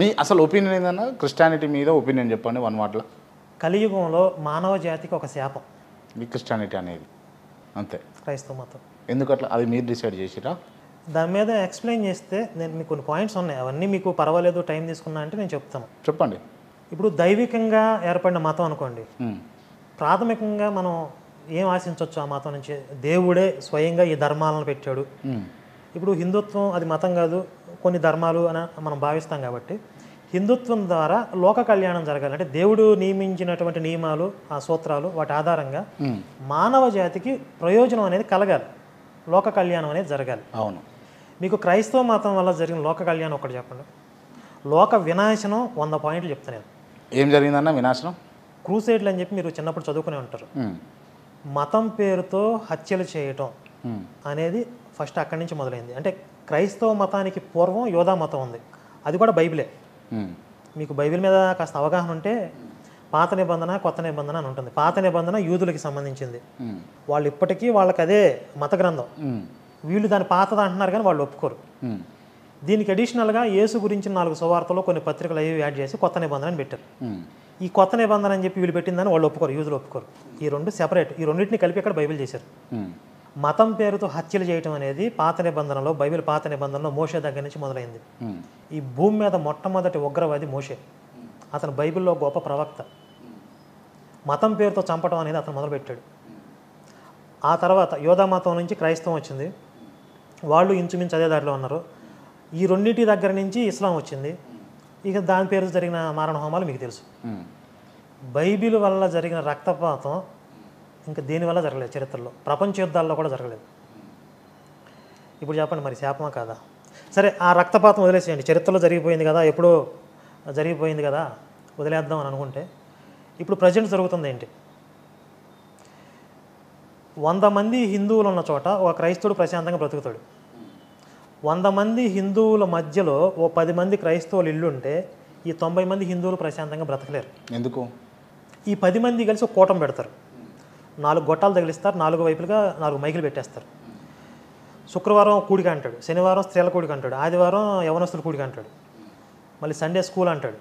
మీ అసలు ఒపీనియన్ ఏందన్నా క్రిస్టియానిటీ మీద ఒపీనియన్ చెప్పండి వన్ వాట్లో. కలియుగంలో మానవ జాతికి ఒక శాపం ఈ క్రిస్టియానిటీ అనేది అంతే. క్రైస్తవ మతం ఎందుకట్లా అది మీరు డిసైడ్ చేసిరా? దాని మీద ఎక్స్ప్లెయిన్ చేస్తే నేను మీకు కొన్ని పాయింట్స్ ఉన్నాయి, అవన్నీ మీకు పర్వాలేదు టైం తీసుకున్నా అంటే నేను చెప్తాను. చెప్పండి. ఇప్పుడు దైవికంగా ఏర్పడిన మతం అనుకోండి, ప్రాథమికంగా మనం ఏం ఆశించవచ్చు ఆ మతం నుంచి? దేవుడే స్వయంగా ఈ ధర్మాలను పెట్టాడు. ఇప్పుడు హిందుత్వం అది మతం కాదు, కొన్ని ధర్మాలు అని మనం భావిస్తాం కాబట్టి హిందుత్వం ద్వారా లోక కళ్యాణం జరగాలి అంటే దేవుడు నియమించినటువంటి నియమాలు, ఆ సూత్రాలు, వాటి ఆధారంగా మానవ జాతికి ప్రయోజనం అనేది కలగాలి, లోక కళ్యాణం అనేది జరగాలి. అవును. మీకు క్రైస్తవ మతం వల్ల జరిగిన లోక కళ్యాణం ఒకటి చెప్పండి. లోక వినాశనం 100 పాయింట్లు చెప్తాను నేను. ఏం జరిగిందన్న వినాశనం? క్రూసేడ్లు అని చెప్పి మీరు చిన్నప్పుడు చదువుకునే ఉంటారు. మతం పేరుతో హత్యలు చేయటం అనేది ఫస్ట్ అక్కడి నుంచి మొదలైంది. అంటే క్రైస్తవ మతానికి పూర్వం యోధా మతం ఉంది, అది కూడా బైబిలే. మీకు బైబిల్ మీద కాస్త అవగాహన ఉంటే పాత నిబంధన కొత్త నిబంధన అని ఉంటుంది. పాత నిబంధన యూదులకి సంబంధించింది, వాళ్ళు ఇప్పటికీ వాళ్ళకి అదే మత గ్రంథం. వీళ్ళు దాన్ని పాతది అంటున్నారు కానీ వాళ్ళు ఒప్పుకోరు. దీనికి అడిషనల్గా యేసు గురించి 4 సువార్తలు కొన్ని పత్రికలు అవి యాడ్ చేసి కొత్త నిబంధన అని పెట్టారు. ఈ కొత్త నిబంధన అని చెప్పి వీళ్ళు పెట్టిందని వాళ్ళు ఒప్పుకోరు, యూదులు ఒప్పుకోరు. ఈ రెండు సెపరేట్, ఈ రెండింటిని కలిపి ఇక్కడ బైబిల్ చేశారు. మతం పేరుతో హత్యలు చేయటం అనేది పాత నిబంధనలో, బైబిల్ పాత నిబంధనలో మోషే దగ్గర నుంచి మొదలైంది. ఈ భూమి మీద మొట్టమొదటి ఉగ్రవాది మోషే, అతను బైబిల్లో గొప్ప ప్రవక్త. మతం పేరుతో చంపడం అనేది అతను మొదలుపెట్టాడు. ఆ తర్వాత యోధా మతం నుంచి క్రైస్తవం వచ్చింది, వాళ్ళు ఇంచుమించు అదే దారిలో ఉన్నారు. ఈ రెండింటి దగ్గర నుంచి ఇస్లాం వచ్చింది. ఇక దాని పేరు జరిగిన మారణ హోమాలు మీకు తెలుసు. బైబిల్ వల్ల జరిగిన రక్తపాతం ఇంకా దేనివల్ల జరగలేదు చరిత్రలో, ప్రపంచ యుద్ధాల్లో కూడా జరగలేదు. ఇప్పుడు చెప్పండి మరి శాపమా కాదా? సరే, ఆ రక్తపాతం వదిలేసేయండి, చరిత్రలో జరిగిపోయింది కదా, ఎప్పుడో జరిగిపోయింది కదా, వదిలేద్దాం అని అనుకుంటే ఇప్పుడు ప్రజెంట్ జరుగుతుంది ఏంటి? 100 మంది హిందువులు ఉన్న చోట ఒక క్రైస్తవుడు ప్రశాంతంగా బ్రతుకుతాడు. 100 మంది హిందువుల మధ్యలో ఓ 10 మంది క్రైస్తవులు ఇల్లు ఉంటే ఈ 90 మంది హిందువులు ప్రశాంతంగా బ్రతకలేరు. ఎందుకు? ఈ 10 మంది కలిసి ఒక కూటమి పెడతారు, 4 గొట్టాలు తగిలిస్తారు, 4 వైపులుగా 4 మైకులు పెట్టేస్తారు. శుక్రవారం కూడిక అంటాడు, శనివారం స్త్రీల కూడిక అంటాడు, ఆదివారం యవనస్తుల కూడిక అంటాడు, మళ్ళీ సండే స్కూల్ అంటాడు,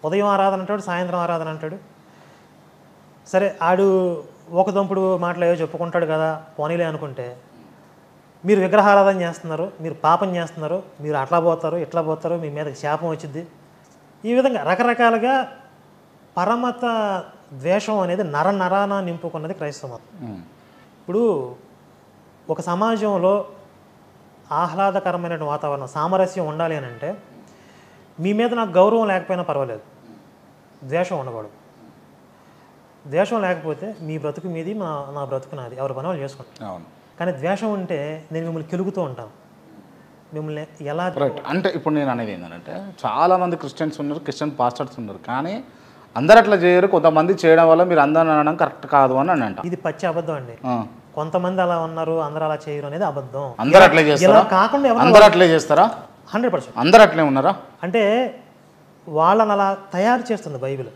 ఉదయం ఆరాధన అంటాడు, సాయంత్రం ఆరాధన అంటాడు. సరే, ఆడు ఒక దంపుడు మాటలు ఏవో చెప్పుకుంటాడు కదా, పోనీలే అనుకుంటే మీరు విగ్రహారాధన చేస్తున్నారు, మీరు పాపం చేస్తున్నారు, మీరు అట్లా పోతారు ఇట్లా పోతారు, మీ మీదకి శాపం వచ్చింది. ఈ విధంగా రకరకాలుగా పరమత ద్వేషం అనేది నరాన నింపుకున్నది క్రైస్తవ మతం. ఇప్పుడు ఒక సమాజంలో ఆహ్లాదకరమైన వాతావరణం, సామరస్యం ఉండాలి అని అంటే మీ మీద నాకు గౌరవం లేకపోయినా పర్వాలేదు, ద్వేషం ఉండకూడదు. ద్వేషం లేకపోతే మీ బ్రతుకు మీది, నా బ్రతుకు నాది, ఎవరి పని వాళ్ళు చేసుకుంటాం. అవును. కానీ ద్వేషం ఉంటే నేను మిమ్మల్ని కెలుగుతూ ఉంటాను, మిమ్మల్ని ఎలా. రైట్. అంటే ఇప్పుడు నేను అనేది ఏంటంటే చాలామంది క్రిస్టియన్స్ ఉన్నారు, క్రిస్టియన్ పాస్టర్స్ ఉన్నారు, కానీ అందరు అట్లా చేయరు, కొంతమంది చేయడం వల్ల మీరు అందరూ అనడం కరెక్ట్ కాదు అని అంట. ఇది పచ్చి అబద్ధం అండి. కొంతమంది అలా ఉన్నారు, అందరూ అలా చేయరు అనేది అబద్ధం. అందరూ అట్లే చేస్తారా? కాకుండా అందరూ అట్లే చేస్తారా? 100% అందరూ అట్లే ఉన్నారా? అంటే వాళ్ళని అలా తయారు చేస్తుంది బైబిల్.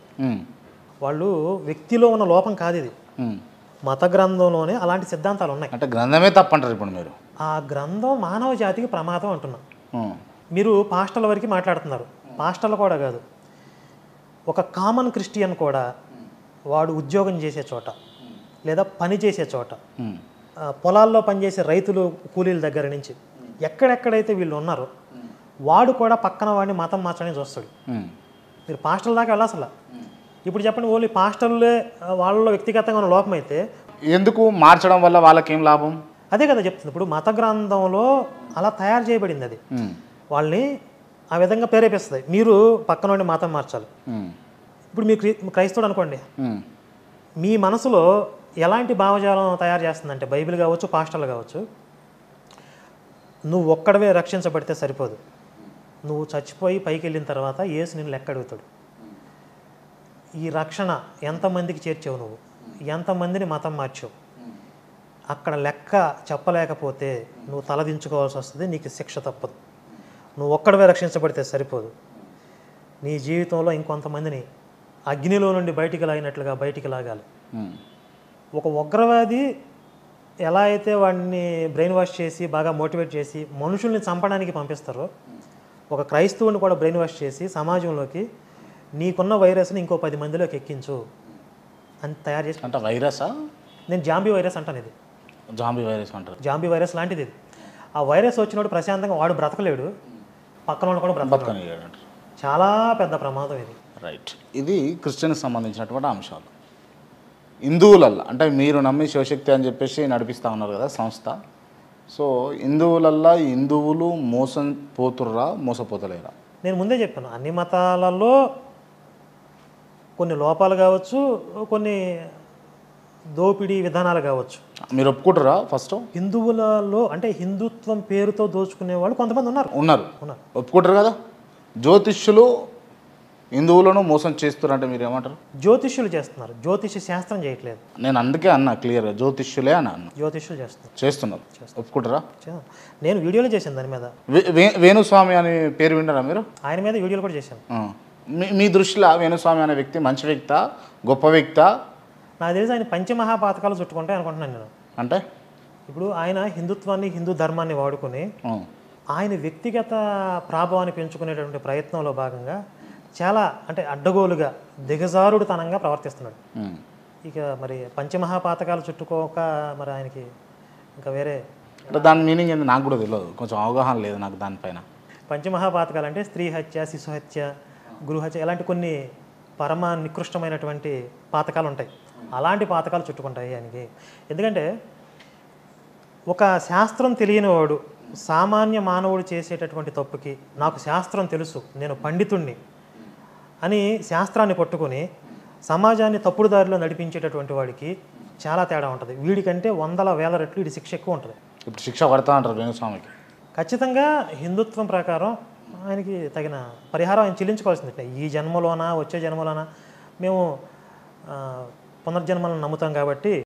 వాళ్ళు వ్యక్తిలో ఉన్న లోపం కాదు ఇది, మత గ్రంథంలోనే అలాంటి సిద్ధాంతాలు ఉన్నాయి. అంటే గ్రంథమే తప్పంటారు ఇప్పుడు మీరు? ఆ గ్రంథం మానవ జాతికి ప్రమాదం అంటున్నాం. మీరు పాస్టర్ల వరకు మాట్లాడుతున్నారు, పాస్టర్లు కూడా కాదు, ఒక కామన్ క్రిస్టియన్ కూడా వాడు ఉద్యోగం చేసే చోట లేదా పని చేసే చోట, పొలాల్లో పనిచేసే రైతులు కూలీల దగ్గర నుంచి ఎక్కడెక్కడైతే వీళ్ళు ఉన్నారో వాడు కూడా పక్కన వాడిని మతం మార్చడానికి చూస్తాడు. మీరు పాస్టర్ల దాకా వెళ్ళాల్సిన. ఇప్పుడు చెప్పండి, ఓన్లీ పాస్టర్లే వాళ్ళలో వ్యక్తిగతంగా ఉన్న లోపం అయితే ఎందుకు మార్చడం వల్ల వాళ్ళకి ఏం లాభం? అదే కదా చెప్తుంది. ఇప్పుడు మత గ్రంథంలో అలా తయారు చేయబడింది, అది వాళ్ళని ఆ విధంగా ప్రేరేపిస్తుంది. మీరు పక్కన నుండి మతం మార్చాలి. ఇప్పుడు మీరు క్రైస్తవుడు అనుకోండి, మీ మనసులో ఎలాంటి భావజాలం తయారు చేస్తుందంటే, బైబిల్ కావచ్చు, పాస్టర్లు కావచ్చు, నువ్వు ఒక్కడవే రక్షించబడితే సరిపోదు, నువ్వు చచ్చిపోయి పైకి వెళ్ళిన తర్వాత యేసు నిన్ను లెక్క అడుగుతాడు. ఈ రక్షణ ఎంతమందికి చేర్చావు, నువ్వు ఎంతమందిని మతం మార్చావు, అక్కడ లెక్క చెప్పలేకపోతే నువ్వు తలదించుకోవాల్సి వస్తుంది, నీకు శిక్ష తప్పదు. నువ్వు ఒక్కడవే రక్షించబడితే సరిపోదు, నీ జీవితంలో ఇంకొంతమందిని అగ్నిలో నుండి బయటికి లాగినట్లుగా బయటికి లాగాలి. ఒక ఉగ్రవాది ఎలా అయితే వాడిని బ్రెయిన్ వాష్ చేసి బాగా మోటివేట్ చేసి మనుషుల్ని చంపడానికి పంపిస్తారో, ఒక క్రైస్తవుని కూడా బ్రెయిన్ వాష్ చేసి సమాజంలోకి నీకున్న వైరస్ని ఇంకో 10 మందిలోకి ఎక్కించు అని తయారు చేసి, అంటే వైరసా? నేను జాంబీ వైరస్ అంటాను. ఇది జాంబీ వైరస్ అంటారు. జాంబీ వైరస్ లాంటిది ఇది. ఆ వైరస్ వచ్చినప్పుడు ప్రశాంతంగా వాడు బ్రతకలేడు, పక్కన వాడు కూడా బ్రతకలేడు. అంటారు. చాలా పెద్ద ప్రమాదం ఇది. రైట్. ఇది క్రిస్టియన్కి సంబంధించినటువంటి అంశాలు. హిందువులల్లో అంటే మీరు నమ్మి శివశక్తి అని చెప్పేసి నడిపిస్తూ ఉన్నారు కదా సంస్థ. సో హిందువులు మోసం పోతుర్రా, మోసపోతలేరా? నేను ముందే చెప్పాను, అన్ని మతాలలో కొన్ని లోపాలు కావచ్చు, కొన్ని దోపిడీ విధానాలు కావచ్చు. మీరు ఒప్పుకుంటారా? ఫస్ట్ హిందువులలో అంటే హిందుత్వం పేరుతో దోచుకునే వాళ్ళు కొంతమంది ఉన్నారు. ఒప్పుకుంటారు కదా. జ్యోతిష్యులు హిందువులను మోసం చేస్తున్నారంటే మీరు ఏమంటారు? జ్యోతిష్యులు చేస్తున్నారు, జ్యోతిష్య శాస్త్రం చేయట్లేదు. నేను అందుకే అన్నా క్లియర్గా, జ్యోతిష్యులే అని అన్నా. జ్యోతిష్యులు చేస్తున్నారు. ఒప్పుకుంటారా? నేను వీడియోలు చేశాను దాని మీద. వేణుస్వామి అనే పేరు విన్నారా మీరు? ఆయన మీద వీడియోలు కూడా చేశాను. మీ దృష్టిలో వేణుస్వామి అనే వ్యక్తి మంచి వ్యక్తా, గొప్ప వ్యక్తా? నాకు తెలిసి ఆయన పంచమహాపాతకాలు చుట్టుకుంటే అనుకుంటున్నాను నేను. అంటే ఇప్పుడు ఆయన హిందుత్వాన్ని, హిందూ ధర్మాన్ని వాడుకొని ఆయన వ్యక్తిగత ప్రాభవాన్ని పెంచుకునేటువంటి ప్రయత్నంలో భాగంగా చాలా అంటే అడ్డగోలుగా దిగజారుడుతనంగా ప్రవర్తిస్తున్నాడు. ఇక మరి పంచమహాపాతకాలు చుట్టుకోక మరి ఆయనకి ఇంకా వేరే దాని మీనింగ్ ఏంటి నాకు కూడా తెలియదు, కొంచెం అవగాహన లేదు నాకు దానిపైన. పంచమహాపాతకాలు అంటే స్త్రీ హత్య, శిశు హత్య, గృహత్య ఇలాంటి కొన్ని పరమ నికృష్టమైనటువంటి పాతకాలు ఉంటాయి. అలాంటి పాతకాలు చుట్టుకుంటాయి ఆయనకి. ఎందుకంటే ఒక శాస్త్రం తెలియని వాడు, సామాన్య మానవుడు చేసేటటువంటి తప్పుకి నాకు శాస్త్రం తెలుసు, నేను పండితుణ్ణి అని శాస్త్రాన్ని పట్టుకొని సమాజాన్ని తప్పుడు దారిలో నడిపించేటటువంటి వాడికి చాలా తేడా ఉంటుంది. వీడికంటే 100,000 రెట్లు వీడి శిక్ష ఎక్కువ ఉంటుంది. ఇప్పుడు శిక్ష పడతా అంటారు వేణుస్వామికి. ఖచ్చితంగా హిందుత్వం ప్రకారం ఆయనకి తగిన పరిహారం ఆయన చెల్లించుకోవాల్సిందే. ఈ జన్మలోనా వచ్చే జన్మలోనా మేము పునర్జన్మలను నమ్ముతాం కాబట్టి